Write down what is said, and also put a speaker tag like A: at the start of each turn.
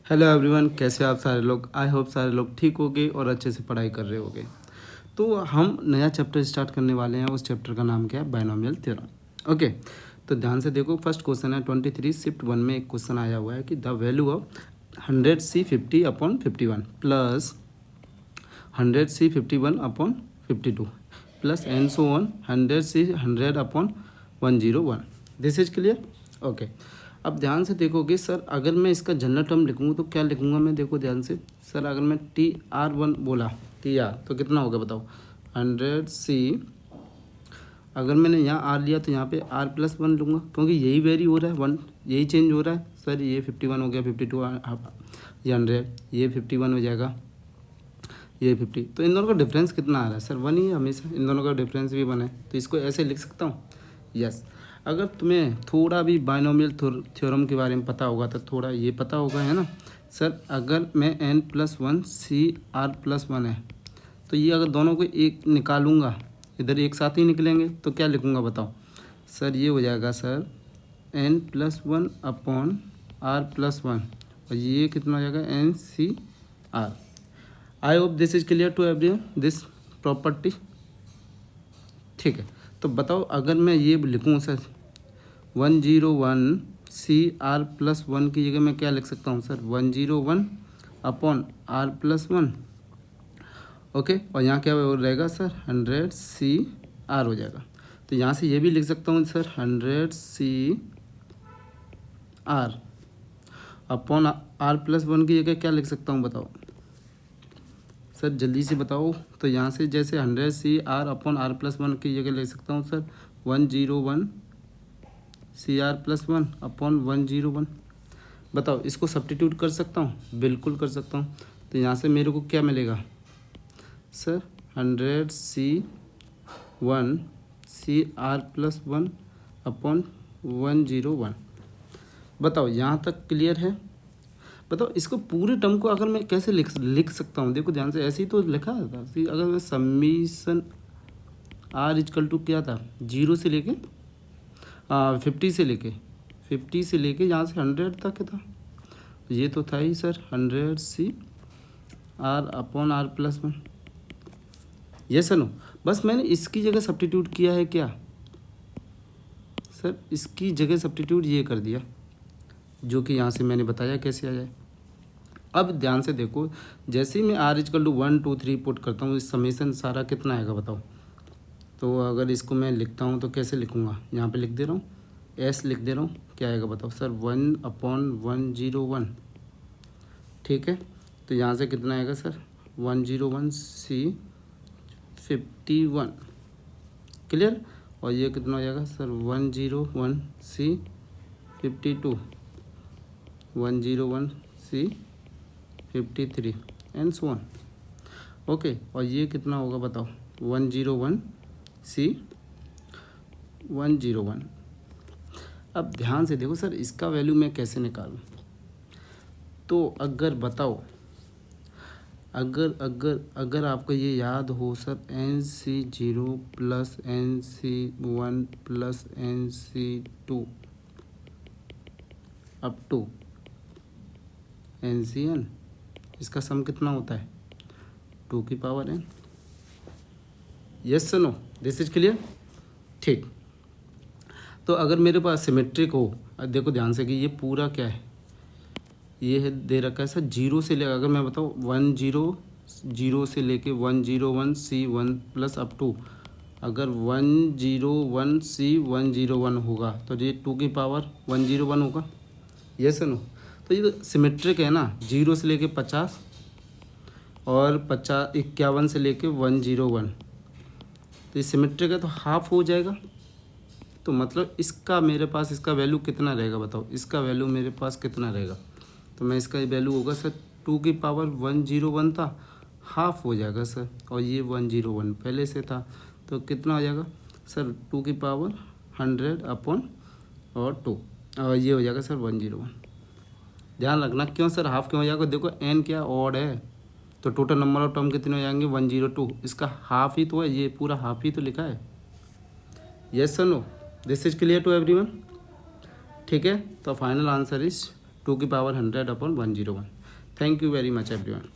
A: Hello everyone, कैसे आप सारे लोग। आई होप सारे लोग ठीक होगे और अच्छे से पढ़ाई कर रहे होगे। तो हम नया चैप्टर स्टार्ट करने वाले हैं। उस चैप्टर का नाम क्या है? Binomial theorem. ओके, तो ध्यान से देखो। फर्स्ट क्वेश्चन है 23 शिफ्ट 1 में एक क्वेश्चन आया हुआ है कि the value of 100C50/51 plus 100C51/52 plus and so on 100C100/101। This is clear. Okay, अब ध्यान से देखोगे सर, अगर मैं इसका जनरल टर्म लिखूँगा तो क्या लिखूँगा मैं? देखो ध्यान से सर, अगर मैं TR1 बोला TR तो कितना होगा बताओ? 100C। अगर मैंने यहाँ R लिया तो यहाँ पे R+1 लूँगा, क्योंकि यही वेरी हो रहा है, 1 यही चेंज हो रहा है। सर ये 51 हो गया, 52 ये 100, ये 51 हो जाएगा, ये 50। तो इन दोनों का डिफरेंस कितना आ रहा है सर? 1 ही है हमेशा। इन दोनों का डिफरेंस भी 1 है, तो इसको ऐसे लिख सकता हूँ। यस, अगर तुम्हें थोड़ा भी बायनोमियल थ्योरम के बारे में पता होगा तो थोड़ा ये पता होगा, है ना सर। अगर मैं n+1 CR+1 है, तो ये अगर दोनों को एक निकालूंगा, इधर एक साथ ही निकलेंगे, तो क्या लिखूंगा बताओ? सर ये हो जाएगा सर n+1/R+1, और ये कितना हो जाएगा? NCR। I hope this is clear to everyone, this property. ठीक है, तो बताओ अगर मैं ये लिखूँ सर 101 CR+1 की जगह मैं क्या लिख सकता हूँ सर? 101/R+1। ओके, और यहाँ क्या रहेगा सर? 100CR हो जाएगा। तो यहाँ से ये भी लिख सकता हूँ सर 100CR/R+1 की जगह क्या लिख सकता हूँ बताओ सर? जल्दी से बताओ। तो यहाँ से जैसे 100CR/R+1 की जगह ले सकता हूँ सर 101 CR+1/101। बताओ, इसको सब्स्टिट्यूट कर सकता हूँ? बिल्कुल कर सकता हूँ। तो यहाँ से मेरे को क्या मिलेगा सर? 100C1 CR+1/101। बताओ यहाँ तक क्लियर है? बताओ इसको पूरे टर्म को अगर मैं कैसे लिख सकता हूँ? देखो ध्यान से, ऐसे ही तो लिखा था। अगर मैं समीशन R क्या था? 0 से लेके 50 से लेके यहाँ से 100 तक था। ये तो था ही सर 100CR/R+1। ये सर बस मैंने इसकी जगह सब्स्टिट्यूट किया है क्या सर? इसकी जगह सब्स्टिट्यूट ये कर दिया, जो कि यहाँ से मैंने बताया कैसे आ जाए। अब ध्यान से देखो, जैसे ही मैं R 1 2 3 पुट करता हूँ, इस समीशन सारा कितना आएगा बताओ? तो अगर इसको मैं लिखता हूँ तो कैसे लिखूँगा? यहाँ पे लिख दे रहा हूँ, S लिख दे रहा हूँ। क्या आएगा बताओ सर? 1/101। ठीक है, तो यहाँ से कितना आएगा सर? 101C51। क्लियर। और ये कितना हो जाएगा sir? 101C52, 101C53 and so on. Okay, और ये कितना होगा बताओ? 101C101। अब ध्यान से देखो सर, इसका वैल्यू मैं कैसे निकालूं? तो अगर बताओ, अगर आपको ये याद हो sir, NC0 plus NC1 plus NC2 up to NCN, इसका सम कितना होता है? 2n। Yes sir, no, this is clear. ठीक, तो अगर मेरे पास सिमेट्रिक हो, देखो ध्यान से कि ये पूरा क्या है, ये है दे रखा है सर 0 से लेकर, अगर मैं बताऊँ 100 से लेके 101C1 प्लस अप टू, अगर 101C101 होगा तो ये 2 की पावर 101 होगा। ये सर नो, तो ये तो सिमेट्रिक है ना, 0 से लेके 50 और 51 से लेके 101, तो ये सिमेट्रिक है तो हाफ हो जाएगा। तो मतलब इसका मेरे पास इसका वैल्यू कितना रहेगा बताओ? इसका वैल्यू मेरे पास कितना रहेगा? तो मैं इसका वैल्यू होगा सर 2 की पावर 101 था, हाफ हो जाएगा सर, और ये 101 पहले से था, तो कितना हो जाएगा सर? 2 की पावर 100/2, और ये हो जाएगा सर 101। ध्यान रखना, क्यों सर हाफ क्यों हो जाएगा? देखो n क्या ऑड है, तो टोटल नंबर ऑफ टर्म कितने हो जाएंगे? 102। इसका हाफ ही तो है, ये पूरा हाफ ही तो लिखा है। Yes sir, no, this is clear to everyone. ठीक है, तो फाइनल आंसर इज 2 की power 100/101। Thank you very much everyone.